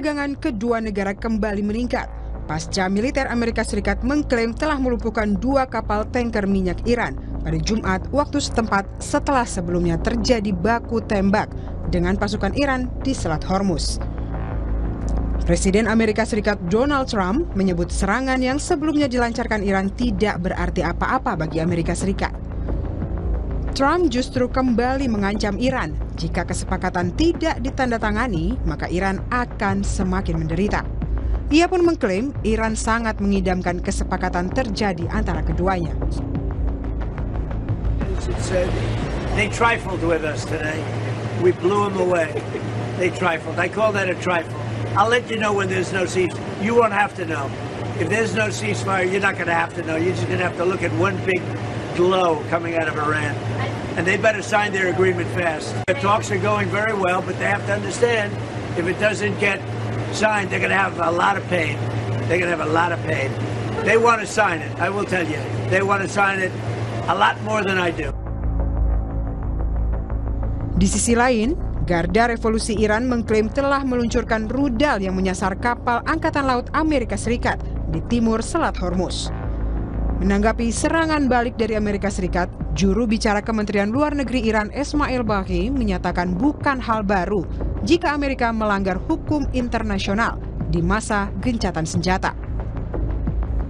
perdagangan kedua negara kembali meningkat pasca militer Amerika Serikat mengklaim telah melumpuhkan 2 kapal tanker minyak Iran pada Jumat waktu setempat setelah sebelumnya terjadi baku tembak dengan pasukan Iran di Selat Hormuz. Presiden Amerika Serikat Donald Trump menyebut serangan yang sebelumnya dilancarkan Iran tidak berarti apa-apa bagi Amerika Serikat. Trump justru kembali mengancam Iran, jika kesepakatan tidak ditandatangani, maka Iran akan semakin menderita. Ia pun mengklaim Iran sangat mengidamkan kesepakatan terjadi antara keduanya. They trifled with us today. We blew them away. They trifled. I call that a trifle. I'll let you know when there's no ceasefire. You won't have to know. If there's no ceasefire, you're not going to have to know. You're just going to have to look at one big glow coming out of Iran. And they better sign their agreement fast. The talks are going very well, but they have to understand if it doesn't get signed, they're going to have a lot of pain. They're going to have a lot of pain. They want to sign it, I will tell you. They want to sign it a lot more than I do. Di sisi lain, Garda Revolusi Iran mengklaim telah meluncurkan rudal yang menyasar kapal Angkatan Laut Amerika Serikat di timur Selat Hormuz. Menanggapi serangan balik dari Amerika Serikat, juru bicara Kementerian Luar Negeri Iran Ismail Baghaei menyatakan bukan hal baru jika Amerika melanggar hukum internasional di masa gencatan senjata.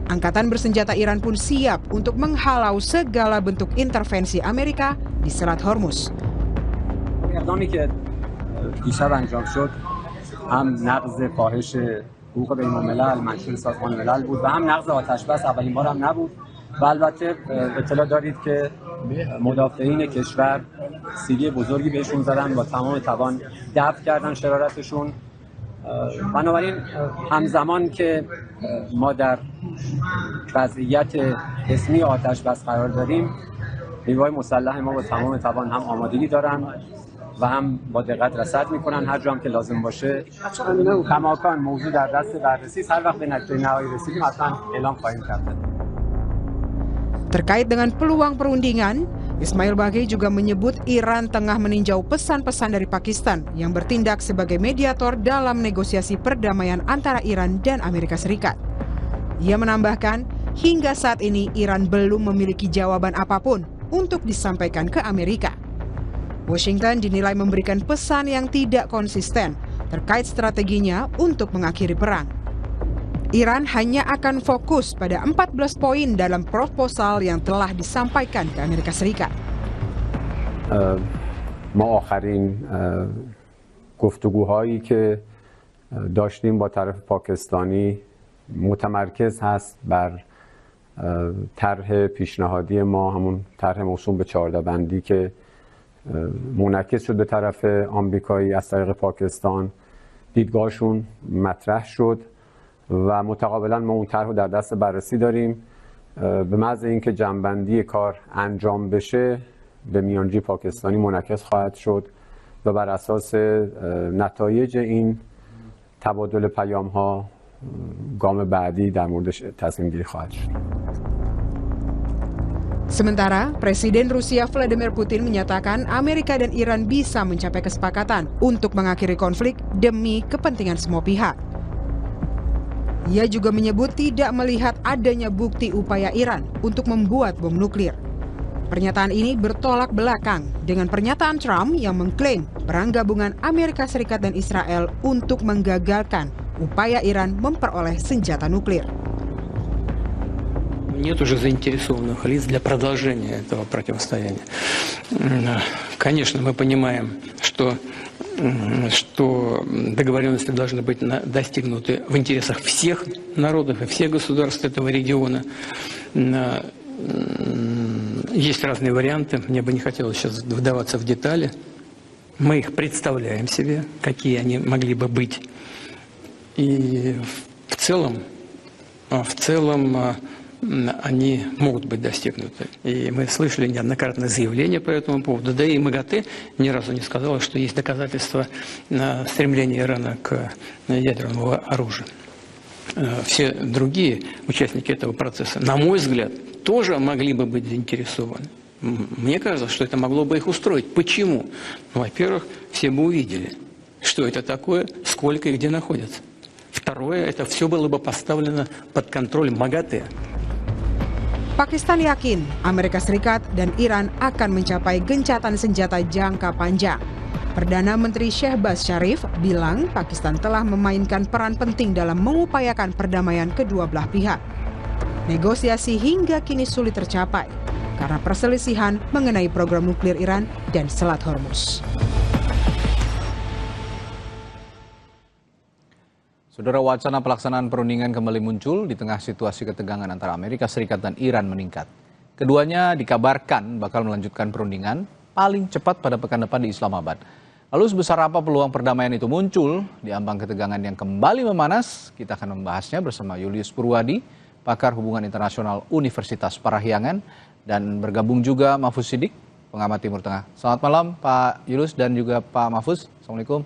Angkatan bersenjata Iran pun siap untuk menghalau segala bentuk intervensi Amerika di Selat Hormuz. اقدامی که دیشب انجام شد هم نقض فاحش حقوق بین‌الملل منشور سازمان ملل بود و هم نقض آتش‌بس اولین بار هم نبود و البته اطلاع دارید که مدافعین کشور سیلی بزرگی بهشون زدن با تمام توان دفع کردن شرارتشون. بنابراین همزمان که ما در وضعیت اسمی آتش‌بس قرار داریم نیروهای مسلح ما با تمام توان هم آمادگی دارن و هم با دقت رصد میکنن هر جا هم که لازم باشه کماکان موضوع در دست بررسی هر وقت به نتیجه نهایی رسیدیم حتما اعلام خواهیم کرد. Terkait dengan peluang perundingan, Ismail Baghaei juga menyebut Iran tengah meninjau pesan-pesan dari Pakistan yang bertindak sebagai mediator dalam negosiasi perdamaian antara Iran dan Amerika Serikat. Ia menambahkan, hingga saat ini Iran belum memiliki jawaban apapun untuk disampaikan ke Amerika. Washington dinilai memberikan pesan yang tidak konsisten terkait strateginya untuk mengakhiri perang. Iran hanya akan fokus pada 14 poin dalam proposal yang telah disampaikan ke Amerika Serikat. ما آخرین گفتگوهایی که داشتیم با طرف پاکستانی متمرکز هست بر طرح پیشنهادی ما، همون طرح موسوم به 14 بندی که منعکس شد به طرف آمریکایی از طریق پاکستان. دیدگاهشون مطرح شد و متقابلا ما اون طرح رو در دست بررسی داریم. به محض اینکه جمع‌بندی کار انجام بشه به میانجی پاکستانی منعکس خواهد شد و بر اساس نتایج این تبادل پیام‌ها گام بعدی در موردش تصمیم گیری خواهد شد. Sementara, Presiden Rusia Vladimir Putin menyatakan Amerika dan Iran bisa mencapai kesepakatan untuk mengakhiri konflik demi kepentingan semua pihak. Ia juga menyebut tidak melihat adanya bukti upaya Iran untuk membuat bom nuklir. Pernyataan ini bertolak belakang dengan pernyataan Trump yang mengklaim perang gabungan Amerika Serikat dan Israel untuk menggagalkan upaya Iran memperoleh senjata nuklir. Нет уже заинтересованных лиц для продолжения этого противостояния. Конечно, мы понимаем, что договоренности должны быть достигнуты в интересах всех народов и всех государств этого региона. Есть разные варианты, мне бы не хотелось сейчас вдаваться в детали. Мы их представляем себе, какие они могли бы быть. И в целом они могут быть достигнуты. И мы слышали неоднократно заявления по этому поводу. Да и МАГАТЭ ни разу не сказала, что есть доказательства стремления Ирана к ядерному оружию. Все другие участники этого процесса, на мой взгляд, тоже могли бы быть заинтересованы. Мне кажется, что это могло бы их устроить. Почему? Ну, во-первых, все бы увидели, что это такое, сколько и где находится. Второе, это все было бы поставлено под контроль МАГАТЭ. Pakistan yakin Amerika Serikat dan Iran akan mencapai gencatan senjata jangka panjang. Perdana Menteri Shehbaz Sharif bilang Pakistan telah memainkan peran penting dalam mengupayakan perdamaian kedua belah pihak. Negosiasi hingga kini sulit tercapai karena perselisihan mengenai program nuklir Iran dan Selat Hormuz. Saudara, wacana pelaksanaan perundingan kembali muncul di tengah situasi ketegangan antara Amerika Serikat dan Iran meningkat. Keduanya dikabarkan bakal melanjutkan perundingan paling cepat pada pekan depan di Islamabad. Lalu sebesar apa peluang perdamaian itu muncul di ambang ketegangan yang kembali memanas? Kita akan membahasnya bersama Julius Purwadi, pakar hubungan internasional Universitas Parahyangan, dan bergabung juga Mahfuz Siddiq, pengamat Timur Tengah. Selamat malam Pak Julius dan juga Pak Mahfuz. Assalamualaikum.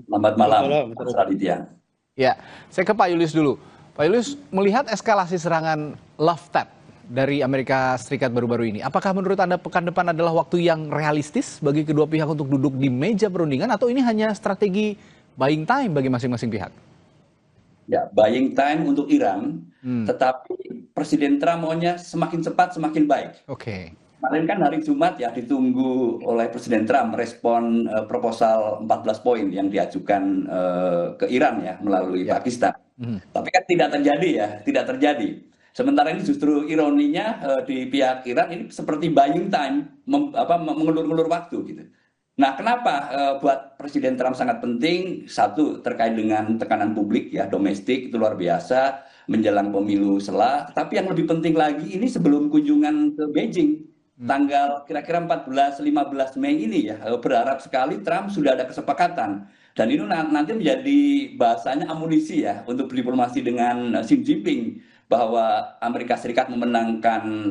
Selamat malam, Mas Raditya. Ya, saya ke Pak Julius dulu. Pak Julius, melihat eskalasi serangan Love Tap dari Amerika Serikat baru-baru ini, apakah menurut Anda pekan depan adalah waktu yang realistis bagi kedua pihak untuk duduk di meja perundingan, atau ini hanya strategi buying time bagi masing-masing pihak? Ya, buying time untuk Iran, tetapi Presiden Trump maunya semakin cepat semakin baik. Oke. Kemarin kan hari Jumat ya ditunggu oleh Presiden Trump respon proposal 14 poin yang diajukan ke Iran ya melalui Pakistan. Tapi kan tidak terjadi ya, tidak terjadi. Sementara ini justru ironinya di pihak Iran ini seperti buying time, mengulur-ulur waktu gitu. Nah, kenapa buat Presiden Trump sangat penting? Satu, terkait dengan tekanan publik ya, domestik itu luar biasa menjelang pemilu selah. Tapi yang lebih penting lagi ini sebelum kunjungan ke Beijing tanggal kira-kira 14-15 Mei ini ya, berharap sekali Trump sudah ada kesepakatan. Dan ini nanti menjadi bahasanya amunisi ya untuk diplomasi dengan Xi Jinping, bahwa Amerika Serikat memenangkan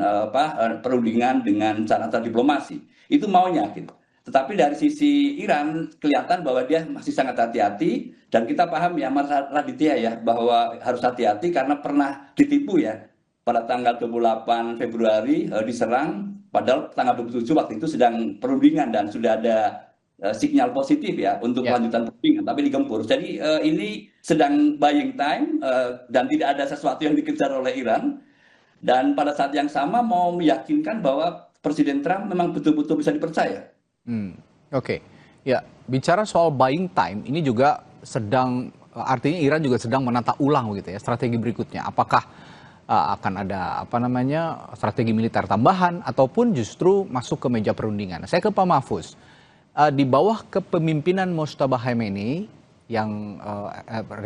perundingan dengan cara diplomasi. Itu maunya gitu. Tetapi dari sisi Iran kelihatan bahwa dia masih sangat hati-hati, dan kita paham ya Mas Raditya ya bahwa harus hati-hati karena pernah ditipu ya. Pada tanggal 28 Februari diserang, padahal tanggal 27 waktu itu sedang perundingan dan sudah ada sinyal positif ya untuk kelanjutan perundingan, tapi digempur. Jadi ini sedang buying time dan tidak ada sesuatu yang dikejar oleh Iran. Dan pada saat yang sama mau meyakinkan bahwa Presiden Trump memang betul-betul bisa dipercaya. Oke. Ya, bicara soal buying time, ini juga sedang, artinya Iran juga sedang menata ulang begitu ya strategi berikutnya. Apakah akan ada strategi militer tambahan ataupun justru masuk ke meja perundingan? Saya ke Pak Mahfuz. Di bawah kepemimpinan Mojtaba Khamenei yang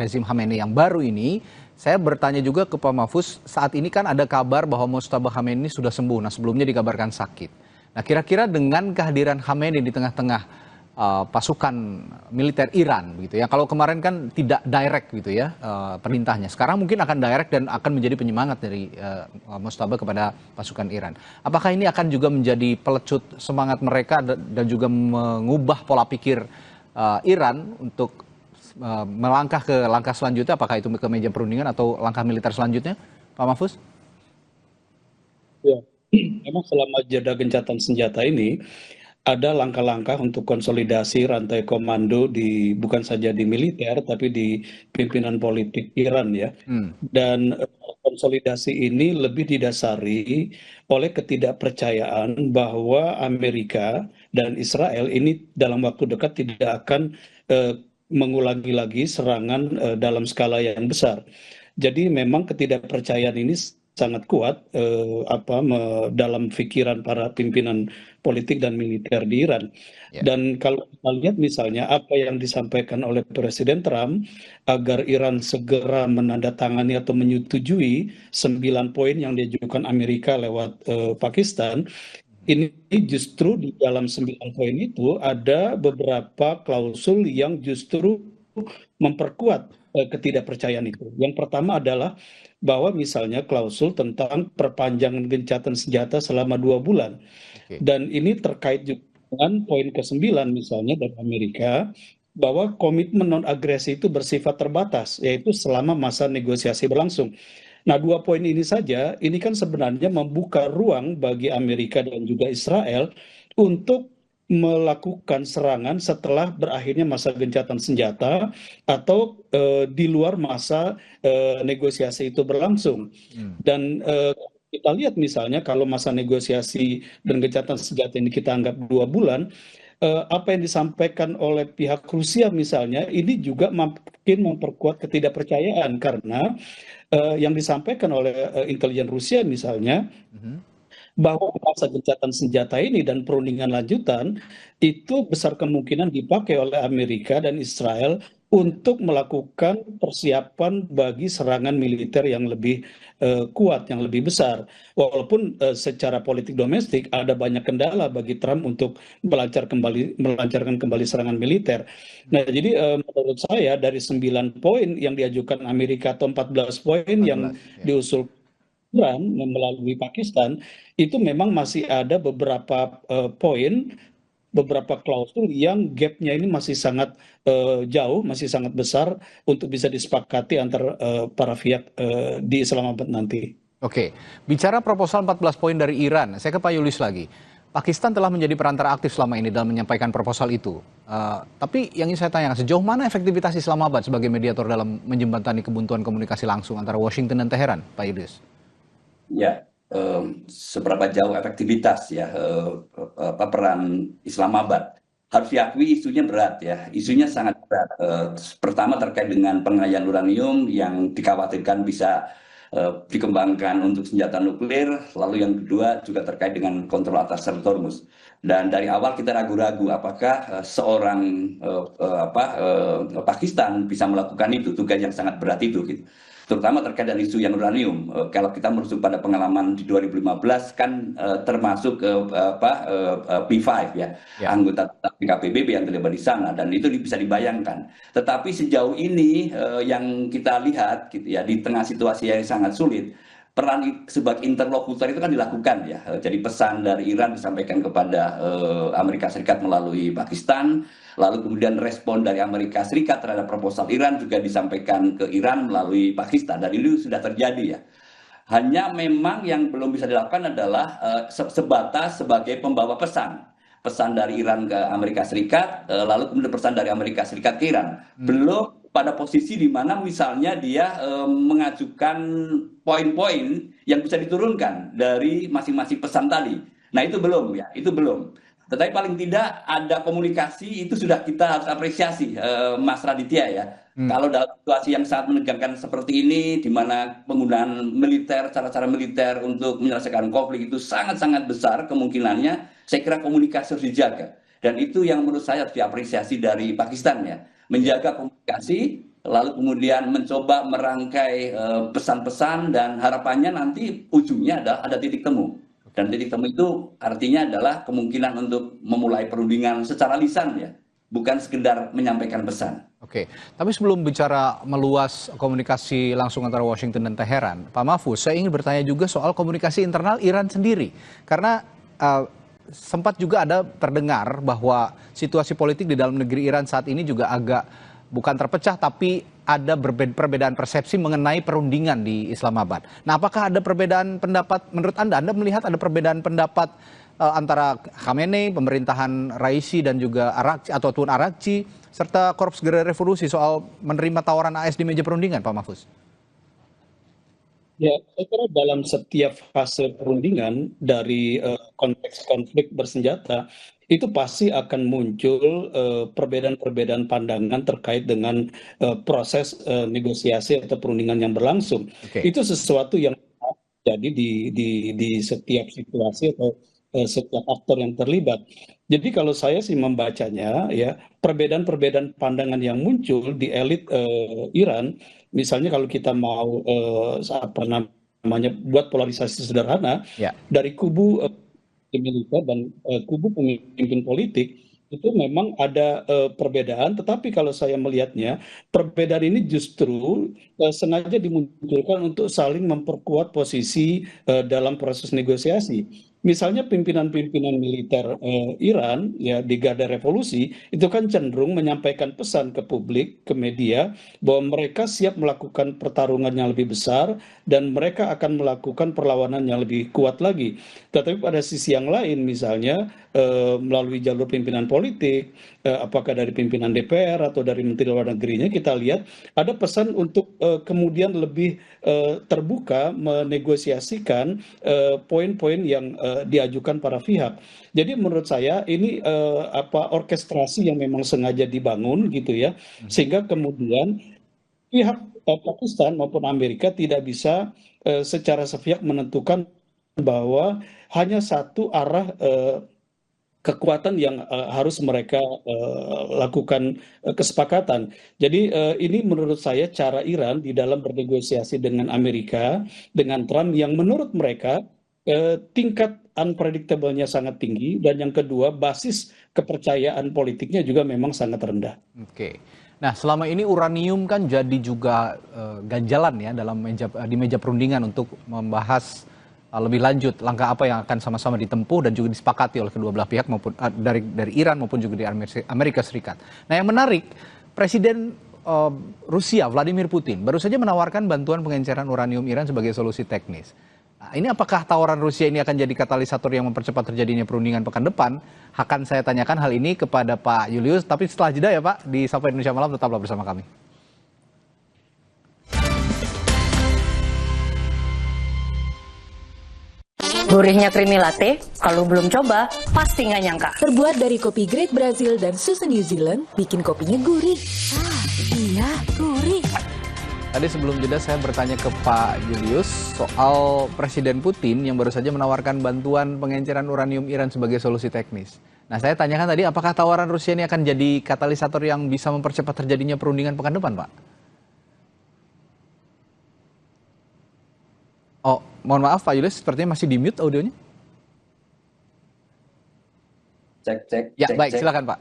rezim Khamenei yang baru ini, saya bertanya juga ke Pak Mahfuz, saat ini kan ada kabar bahwa Mojtaba Khamenei sudah sembuh. Nah, sebelumnya dikabarkan sakit. Nah, kira-kira dengan kehadiran Khamenei di tengah-tengah pasukan militer Iran gitu ya. Kalau kemarin kan tidak direct gitu ya perintahnya. Sekarang mungkin akan direct dan akan menjadi penyemangat dari Mojtaba kepada pasukan Iran. Apakah ini akan juga menjadi pelecut semangat mereka dan juga mengubah pola pikir Iran untuk melangkah ke langkah selanjutnya, apakah itu ke meja perundingan atau langkah militer selanjutnya, Pak Mahfuz? Ya, memang selama jeda gencatan senjata ini ada langkah-langkah untuk konsolidasi rantai komando bukan saja di militer tapi di pimpinan politik Iran ya. Dan konsolidasi ini lebih didasari oleh ketidakpercayaan bahwa Amerika dan Israel ini dalam waktu dekat tidak akan mengulangi lagi serangan dalam skala yang besar. Jadi memang ketidakpercayaan ini sangat kuat dalam pikiran para pimpinan politik dan militer di Iran. Dan kalau kita lihat misalnya apa yang disampaikan oleh Presiden Trump agar Iran segera menandatangani atau menyetujui 9 poin yang diajukan Amerika lewat Pakistan, ini justru di dalam 9 poin itu ada beberapa klausul yang justru memperkuat ketidakpercayaan itu. Yang pertama adalah bahwa misalnya klausul tentang perpanjangan gencatan senjata selama 2 bulan. Dan ini terkait juga dengan poin ke-9 misalnya dari Amerika, bahwa komitmen non-agresi itu bersifat terbatas, yaitu selama masa negosiasi berlangsung. Nah, 2 poin ini saja, ini kan sebenarnya membuka ruang bagi Amerika dan juga Israel untuk melakukan serangan setelah berakhirnya masa gencatan senjata atau di luar masa negosiasi itu berlangsung. Dan kita lihat misalnya kalau masa negosiasi dan gencatan senjata ini kita anggap 2 bulan, apa yang disampaikan oleh pihak Rusia misalnya ini juga makin memperkuat ketidakpercayaan karena yang disampaikan oleh intelijen Rusia misalnya bahwa masa gencatan senjata ini dan perundingan lanjutan itu besar kemungkinan dipakai oleh Amerika dan Israel untuk melakukan persiapan bagi serangan militer yang lebih kuat, yang lebih besar. Walaupun secara politik domestik ada banyak kendala bagi Trump untuk melancarkan kembali serangan militer. Nah, jadi menurut saya dari 9 poin yang diajukan Amerika atau 14 poin yang diusul Iran melalui Pakistan itu memang masih ada beberapa poin, beberapa klausul yang gapnya ini masih sangat jauh, masih sangat besar untuk bisa disepakati antar para pihak di Islamabad nanti. Oke, bicara proposal 14 poin dari Iran, saya ke Pak Yulis lagi. Pakistan telah menjadi perantara aktif selama ini dalam menyampaikan proposal itu. Tapi yang ingin saya tanyakan, sejauh mana efektivitas Islamabad sebagai mediator dalam menjembatani kebuntuan komunikasi langsung antara Washington dan Teheran, Pak Yulis? Ya, seberapa jauh efektivitas ya peran Islamabad. Harus diakui isunya berat ya, isunya sangat berat. Pertama terkait dengan pengayaan uranium yang dikhawatirkan bisa dikembangkan untuk senjata nuklir, lalu yang kedua juga terkait dengan kontrol atas Strait Hormuz. Dan dari awal kita ragu-ragu apakah seorang Pakistan bisa melakukan itu, tugas yang sangat berat itu gitu. Terutama terkait dengan isu yang uranium. Kalau kita merujuk pada pengalaman di 2015 kan termasuk P5 ya, anggota PKPBB yang terlibat di sana, dan itu bisa dibayangkan. Tetapi sejauh ini yang kita lihat gitu ya, di tengah situasi yang sangat sulit, peran sebagai interlokutor itu kan dilakukan ya. Jadi pesan dari Iran disampaikan kepada Amerika Serikat melalui Pakistan, lalu kemudian respon dari Amerika Serikat terhadap proposal Iran juga disampaikan ke Iran melalui Pakistan, dan ini sudah terjadi ya. Hanya memang yang belum bisa dilakukan adalah sebatas sebagai pembawa pesan dari Iran ke Amerika Serikat, lalu kemudian pesan dari Amerika Serikat ke Iran. Belum pada posisi di mana misalnya dia mengajukan poin-poin yang bisa diturunkan dari masing-masing pesan tadi. Nah itu belum ya, itu belum. Tetapi paling tidak ada komunikasi, itu sudah kita harus apresiasi, Mas Raditya ya. Kalau dalam situasi yang sangat menegangkan seperti ini, di mana penggunaan militer, cara-cara militer untuk menyelesaikan konflik itu sangat-sangat besar kemungkinannya, saya kira komunikasi harus dijaga. Dan itu yang menurut saya harus diapresiasi dari Pakistan ya. Menjaga komunikasi, lalu kemudian mencoba merangkai pesan-pesan, dan harapannya nanti ujungnya adalah ada titik temu. Dan titik temu itu artinya adalah kemungkinan untuk memulai perundingan secara lisan ya, bukan sekedar menyampaikan pesan. Oke, tapi sebelum bicara meluas komunikasi langsung antara Washington dan Teheran, Pak Mahfuz, saya ingin bertanya juga soal komunikasi internal Iran sendiri. Karena sempat juga ada terdengar bahwa situasi politik di dalam negeri Iran saat ini juga agak bukan terpecah, tapi ada perbedaan persepsi mengenai perundingan di Islamabad. Nah, apakah ada perbedaan pendapat menurut Anda? Anda melihat ada perbedaan pendapat antara Khamenei, pemerintahan Raisi dan juga Arakci atau Tun Arakci, serta Korps Gerilya Revolusi soal menerima tawaran AS di meja perundingan, Pak Mahfuz? Ya, saya kira dalam setiap fase perundingan dari konteks konflik bersenjata, itu pasti akan muncul perbedaan-perbedaan pandangan terkait dengan proses negosiasi atau perundingan yang berlangsung. Itu sesuatu yang jadi di setiap situasi atau setiap aktor yang terlibat. Jadi kalau saya sih membacanya ya, perbedaan-perbedaan pandangan yang muncul di elit Iran, misalnya kalau kita mau buat polarisasi sederhana, dari kubu militer dan kubu pemimpin politik itu memang ada perbedaan, tetapi kalau saya melihatnya perbedaan ini justru sengaja dimunculkan untuk saling memperkuat posisi dalam proses negosiasi. misalnya pimpinan-pimpinan militer Iran ya di Garda Revolusi itu kan cenderung menyampaikan pesan ke publik, ke media bahwa mereka siap melakukan pertarungan yang lebih besar dan mereka akan melakukan perlawanan yang lebih kuat lagi. Tetapi pada sisi yang lain misalnya melalui jalur pimpinan politik, apakah dari pimpinan DPR atau dari Menteri Luar Negerinya, kita lihat ada pesan untuk kemudian lebih terbuka menegosiasikan poin-poin yang diajukan para pihak. Jadi menurut saya ini orkestrasi yang memang sengaja dibangun gitu ya, sehingga kemudian pihak Pakistan maupun Amerika tidak bisa secara sepihak menentukan bahwa hanya satu arah kekuatan yang harus mereka lakukan kesepakatan. Jadi ini menurut saya cara Iran di dalam bernegosiasi dengan Amerika, dengan Trump yang menurut mereka tingkat unpredictable-nya sangat tinggi, dan yang kedua basis kepercayaan politiknya juga memang sangat rendah. Oke. Nah, selama ini uranium kan jadi juga ganjalan ya di meja perundingan untuk membahas lebih lanjut langkah apa yang akan sama-sama ditempuh dan juga disepakati oleh kedua belah pihak maupun dari Iran maupun juga di Amerika Serikat. Nah, yang menarik, Presiden Rusia Vladimir Putin baru saja menawarkan bantuan pengenceran uranium Iran sebagai solusi teknis. Nah, ini apakah tawaran Rusia ini akan jadi katalisator yang mempercepat terjadinya perundingan pekan depan? Akan saya tanyakan hal ini kepada Pak Julius, tapi setelah jeda ya Pak, di Sapa Indonesia Malam, tetaplah bersama kami. Gurihnya creamy latte, kalau belum coba, pasti nggak nyangka. Terbuat dari kopi Great Brazil dan susu New Zealand, bikin kopinya gurih. Iya, gurih. Tadi sebelum jeda saya bertanya ke Pak Julius soal Presiden Putin yang baru saja menawarkan bantuan pengenceran uranium Iran sebagai solusi teknis. Nah, saya tanyakan tadi, apakah tawaran Rusia ini akan jadi katalisator yang bisa mempercepat terjadinya perundingan pekan depan, Pak? Oh, mohon maaf Pak Julius, sepertinya masih di-mute audionya. Cek. Ya, baik, silakan Pak.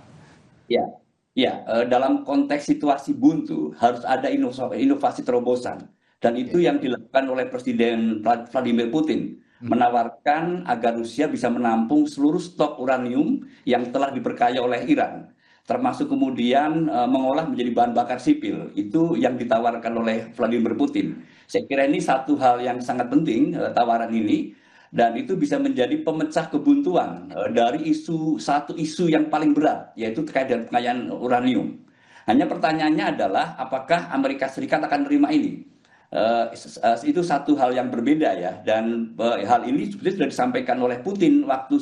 Ya, dalam konteks situasi buntu harus ada inovasi terobosan. Dan itu yang dilakukan oleh Presiden Vladimir Putin. Menawarkan agar Rusia bisa menampung seluruh stok uranium yang telah diperkaya oleh Iran. Termasuk kemudian mengolah menjadi bahan bakar sipil. Itu yang ditawarkan oleh Vladimir Putin. Saya kira ini satu hal yang sangat penting, tawaran ini. Dan itu bisa menjadi pemecah kebuntuan dari satu isu yang paling berat, yaitu terkait dengan pengayaan uranium. Hanya pertanyaannya adalah apakah Amerika Serikat akan menerima ini? Itu satu hal yang berbeda ya, dan hal ini sebenarnya sudah disampaikan oleh Putin waktu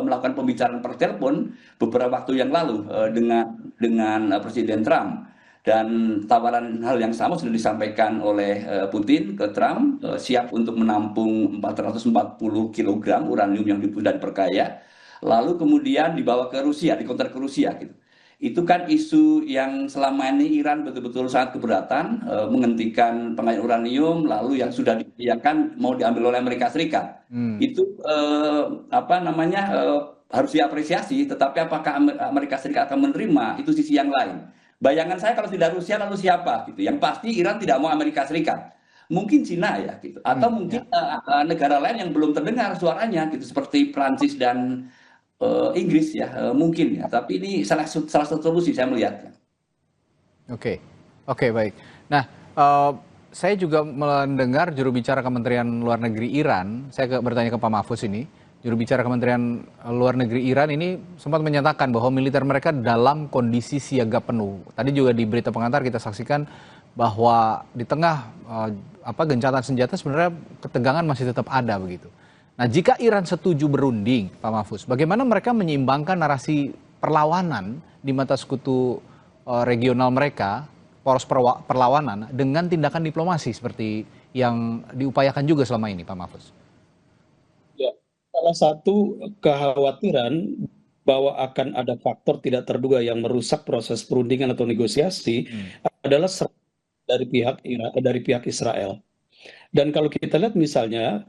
melakukan pembicaraan per telepon beberapa waktu yang lalu dengan Presiden Trump. Dan tawaran hal yang sama sudah disampaikan oleh Putin ke Trump, siap untuk menampung 440 kg uranium yang sudah diperkaya, lalu kemudian dibawa ke Rusia, dikonter ke Rusia gitu. Itu kan isu yang selama ini Iran betul-betul sangat keberatan, menghentikan pengayaan uranium, lalu yang sudah diiyakan mau diambil oleh Amerika Serikat. Itu harus diapresiasi, tetapi apakah Amerika Serikat akan menerima, itu sisi yang lain. Bayangan saya kalau tidak Rusia lalu siapa gitu. Yang pasti Iran tidak mau Amerika Serikat. Mungkin Cina ya gitu. Atau mungkin negara lain yang belum terdengar suaranya gitu, seperti Prancis dan Inggris ya, mungkin ya. Tapi ini salah satu solusi saya melihatnya. Oke, baik. Nah, saya juga mendengar juru bicara Kementerian Luar Negeri Iran, saya bertanya ke Pak Mahfuz ini, juru bicara Kementerian Luar Negeri Iran ini sempat menyatakan bahwa militer mereka dalam kondisi siaga penuh. Tadi juga di berita pengantar kita saksikan bahwa di tengah gencatan senjata sebenarnya ketegangan masih tetap ada begitu. Nah, jika Iran setuju berunding, Pak Mahfuz, bagaimana mereka menyeimbangkan narasi perlawanan di mata sekutu regional mereka, poros perlawanan, dengan tindakan diplomasi seperti yang diupayakan juga selama ini, Pak Mahfuz? Ya, salah satu kekhawatiran bahwa akan ada faktor tidak terduga yang merusak proses perundingan atau negosiasi adalah dari pihak Israel. Dan kalau kita lihat misalnya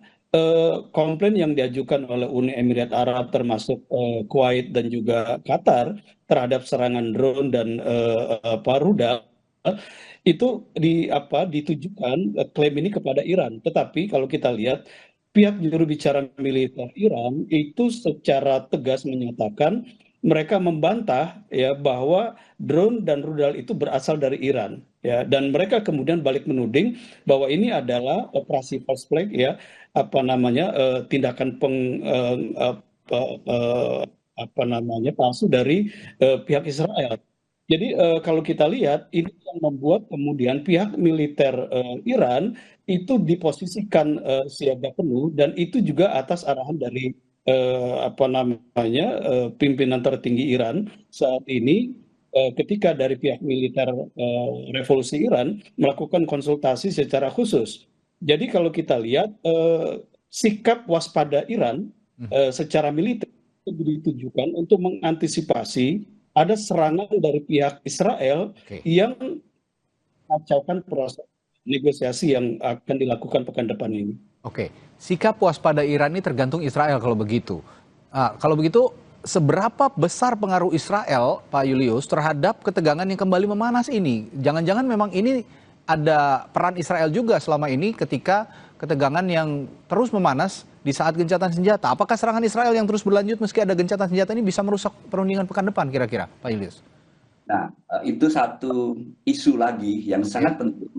komplain yang diajukan oleh Uni Emirat Arab termasuk Kuwait dan juga Qatar terhadap serangan drone dan rudal itu ditujukan klaim ini kepada Iran. Tetapi kalau kita lihat pihak juru bicara militer Iran itu secara tegas menyatakan mereka membantah ya bahwa drone dan rudal itu berasal dari Iran ya, dan mereka kemudian balik menuding bahwa ini adalah operasi false flag ya, tindakan palsu dari pihak Israel. Jadi kalau kita lihat ini yang membuat kemudian pihak militer Iran itu diposisikan siaga penuh, dan itu juga atas arahan dari pimpinan tertinggi Iran saat ini, ketika dari pihak militer revolusi Iran melakukan konsultasi secara khusus. Jadi kalau kita lihat sikap waspada Iran secara militer itu ditujukan untuk mengantisipasi ada serangan dari pihak Israel yang mengacaukan proses negosiasi yang akan dilakukan pekan depan ini. Oke, sikap waspada Iran ini tergantung Israel kalau begitu. Kalau begitu, seberapa besar pengaruh Israel, Pak Julius, terhadap ketegangan yang kembali memanas ini? Jangan-jangan memang ini ada peran Israel juga selama ini ketika ketegangan yang terus memanas di saat gencatan senjata. Apakah serangan Israel yang terus berlanjut meski ada gencatan senjata ini bisa merusak perundingan pekan depan kira-kira, Pak Julius? Nah, itu satu isu lagi yang sangat penting.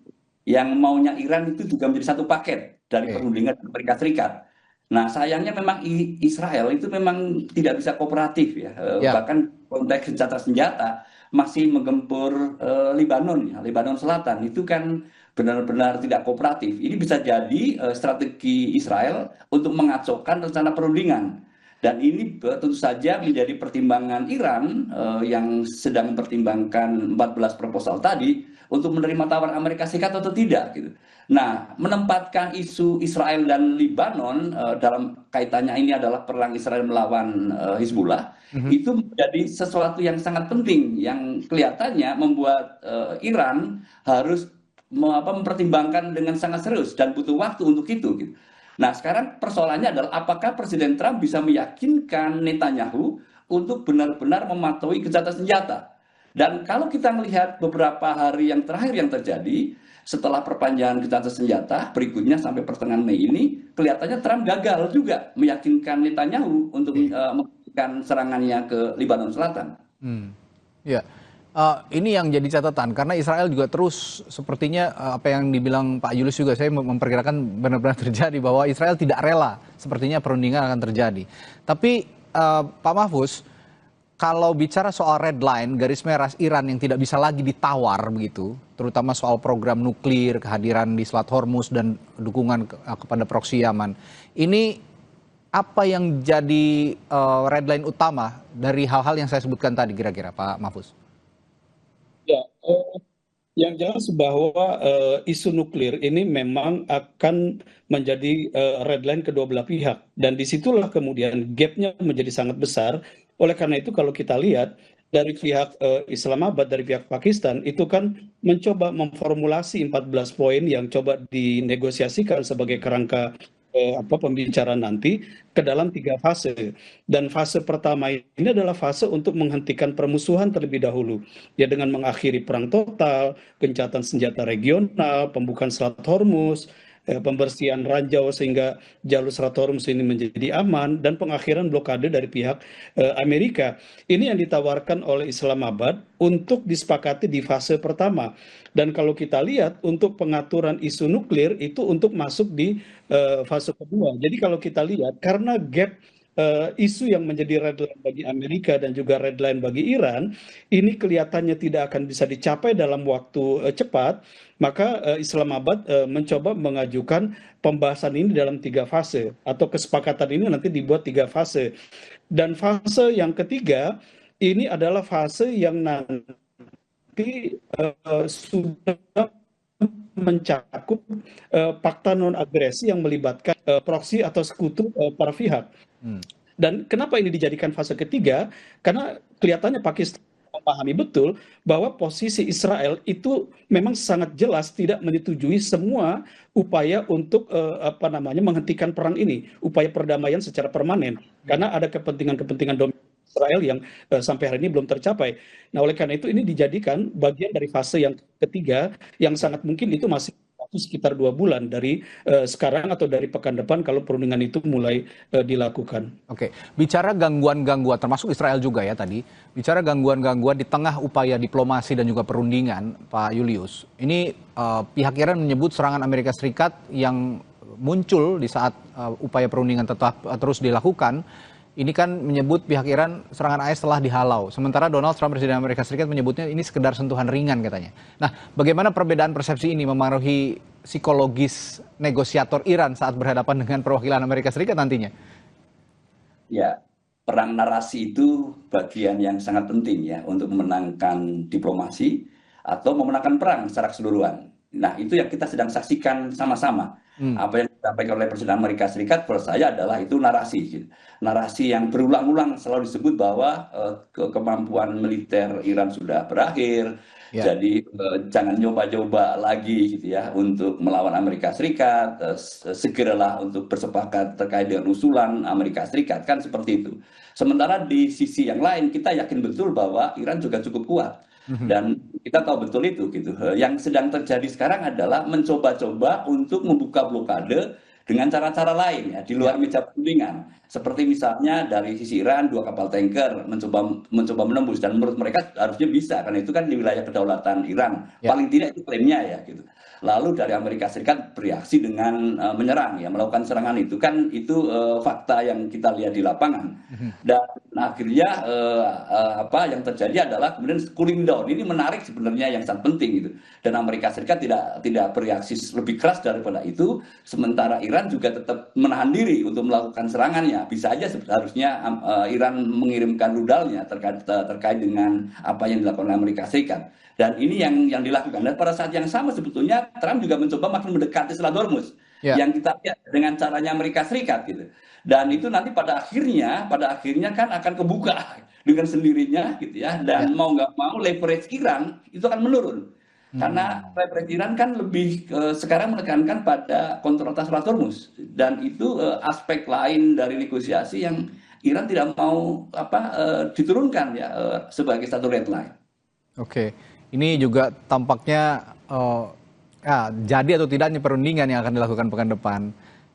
Yang maunya Iran itu juga menjadi satu paket dari perundingan Amerika Serikat. Nah, sayangnya memang Israel itu memang tidak bisa kooperatif ya. Bahkan konteks gencatan senjata masih menggempur Lebanon Selatan. Itu kan benar-benar tidak kooperatif. Ini bisa jadi strategi Israel untuk mengacaukan rencana perundingan. Dan ini tentu saja menjadi pertimbangan Iran yang sedang mempertimbangkan 14 proposal tadi untuk menerima tawaran Amerika Serikat atau tidak gitu. Nah, menempatkan isu Israel dan Lebanon dalam kaitannya ini adalah perang Israel melawan Hizbullah, itu menjadi sesuatu yang sangat penting yang kelihatannya membuat Iran harus mempertimbangkan dengan sangat serius dan butuh waktu untuk itu gitu. Nah, sekarang persoalannya adalah apakah Presiden Trump bisa meyakinkan Netanyahu untuk benar-benar mematuhi gencatan senjata. Dan kalau kita melihat beberapa hari yang terakhir yang terjadi setelah perpanjangan gencatan senjata berikutnya sampai pertengahan Mei ini, kelihatannya Trump gagal juga meyakinkan Netanyahu untuk menghentikan serangannya ke Lebanon Selatan. Ya, ini yang jadi catatan karena Israel juga terus sepertinya apa yang dibilang Pak Julius juga, saya memperkirakan benar-benar terjadi bahwa Israel tidak rela sepertinya perundingan akan terjadi. Tapi Pak Mahfuz, kalau bicara soal red line, garis merah Iran yang tidak bisa lagi ditawar begitu, terutama soal program nuklir, kehadiran di Selat Hormuz dan dukungan kepada proksi Yaman, ini apa yang jadi red line utama dari hal-hal yang saya sebutkan tadi kira-kira, Pak Mahfuz? Ya, yang jelas bahwa isu nuklir ini memang akan menjadi red line kedua belah pihak, dan disitulah kemudian gapnya menjadi sangat besar. Oleh karena itu kalau kita lihat dari pihak Islamabad, dari pihak Pakistan itu kan mencoba memformulasi 14 poin yang coba dinegosiasikan sebagai kerangka pembicaraan nanti ke dalam 3 fase. Dan fase pertama ini adalah fase untuk menghentikan permusuhan terlebih dahulu, ya, dengan mengakhiri perang total, gencatan senjata regional, pembukaan Selat Hormuz, pembersihan ranjau sehingga jalur Selat Hormuz ini menjadi aman, dan pengakhiran blokade dari pihak Amerika. Ini yang ditawarkan oleh Islamabad untuk disepakati di fase pertama. Dan kalau kita lihat untuk pengaturan isu nuklir itu untuk masuk di fase kedua. Jadi kalau kita lihat karena gap isu yang menjadi red line bagi Amerika dan juga red line bagi Iran, ini kelihatannya tidak akan bisa dicapai dalam waktu cepat, maka Islamabad mencoba mengajukan pembahasan ini dalam 3 fase, atau kesepakatan ini nanti dibuat 3 fase. Dan fase yang ketiga, ini adalah fase yang nanti sudah mencakup fakta non-agresi yang melibatkan proksi atau sekutu para pihak. Dan kenapa ini dijadikan fase ketiga? Karena kelihatannya Pakistan memahami betul bahwa posisi Israel itu memang sangat jelas tidak menyetujui semua upaya untuk menghentikan perang ini, upaya perdamaian secara permanen, karena ada kepentingan-kepentingan dominan Israel yang sampai hari ini belum tercapai. Nah, oleh karena itu ini dijadikan bagian dari fase yang ketiga yang sangat mungkin itu masih waktu sekitar 2 bulan dari sekarang atau dari pekan depan kalau perundingan itu mulai dilakukan. Oke, bicara gangguan-gangguan, termasuk Israel juga ya tadi, bicara gangguan-gangguan di tengah upaya diplomasi dan juga perundingan, Pak Julius, ini pihak Iran menyebut serangan Amerika Serikat yang muncul di saat upaya perundingan tetap terus dilakukan, ini kan menyebut pihak Iran serangan AS telah dihalau. Sementara Donald Trump, Presiden Amerika Serikat, menyebutnya ini sekedar sentuhan ringan katanya. Nah, bagaimana perbedaan persepsi ini memengaruhi psikologis negosiator Iran saat berhadapan dengan perwakilan Amerika Serikat nantinya? Ya, perang narasi itu bagian yang sangat penting ya untuk memenangkan diplomasi atau memenangkan perang secara keseluruhan. Nah, itu yang kita sedang saksikan sama-sama. Apa yang disampaikan oleh Presiden Amerika Serikat menurut saya adalah itu narasi. Gitu. Narasi yang berulang-ulang selalu disebut bahwa kemampuan militer Iran sudah berakhir. Jadi jangan nyoba-nyoba lagi gitu ya untuk melawan Amerika Serikat. Segeralah untuk bersepakat terkait dengan usulan Amerika Serikat, kan seperti itu. Sementara di sisi yang lain kita yakin betul bahwa Iran juga cukup kuat. Dan kita tahu betul itu gitu. Yang sedang terjadi sekarang adalah mencoba-coba untuk membuka blokade dengan cara-cara lain ya di luar meja perundingan. Seperti misalnya dari sisi Iran 2 kapal tanker mencoba menembus, dan menurut mereka harusnya bisa karena itu kan di wilayah kedaulatan Iran. Paling tidak itu klaimnya ya gitu. Lalu dari Amerika Serikat bereaksi dengan menyerang ya, melakukan serangan itu kan itu fakta yang kita lihat di lapangan. Dan akhirnya apa yang terjadi adalah kemudian cooling down. Ini menarik sebenarnya yang sangat penting gitu. Dan Amerika Serikat tidak bereaksi lebih keras daripada itu, sementara Iran juga tetap menahan diri untuk melakukan serangannya. Bisa aja seharusnya Iran mengirimkan rudalnya terkait dengan apa yang dilakukan oleh Amerika Serikat. Dan ini yang dilakukan. Dan pada saat yang sama sebetulnya Trump juga mencoba makin mendekati Selat Hormuz. Yang kita lihat dengan caranya Amerika Serikat gitu. Dan itu nanti pada akhirnya kan akan kebuka dengan sendirinya gitu ya. Dan mau nggak mau leverage Iran itu akan menurun. Karena leverage Iran kan lebih sekarang menekankan pada kontrol atas Selat Hormuz. Dan itu aspek lain dari negosiasi yang Iran tidak mau diturunkan ya sebagai satu red line. Oke, ini juga tampaknya jadi atau tidaknya perundingan yang akan dilakukan pekan depan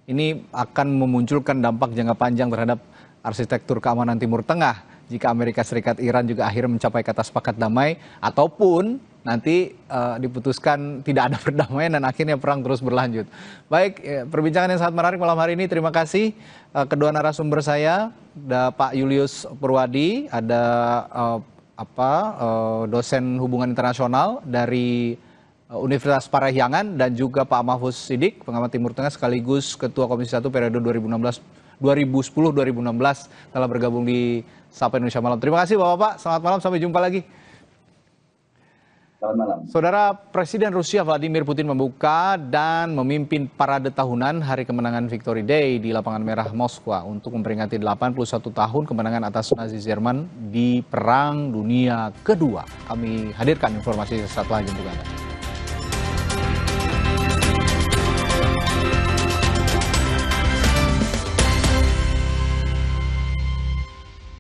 ini akan memunculkan dampak jangka panjang terhadap arsitektur keamanan Timur Tengah jika Amerika Serikat Iran juga akhirnya mencapai kata sepakat damai ataupun nanti diputuskan tidak ada perdamaian dan akhirnya perang terus berlanjut. Baik, perbincangan yang sangat menarik malam hari ini. Terima kasih kedua narasumber saya, ada Pak Julius Purwadi, ada dosen hubungan internasional dari Universitas Parahyangan, dan juga Pak Mahfuz Siddiq, pengamat Timur Tengah sekaligus Ketua Komisi 1 periode 2010-2016 telah bergabung di Sapa Indonesia Malam. Terima kasih Bapak-Bapak, selamat malam, sampai jumpa lagi. Selamat malam. Saudara, Presiden Rusia Vladimir Putin membuka dan memimpin parade tahunan Hari Kemenangan Victory Day di Lapangan Merah Moskwa untuk memperingati 81 tahun kemenangan atas Nazi Jerman di Perang Dunia Kedua. Kami hadirkan informasi sesaat lagi untuk Anda.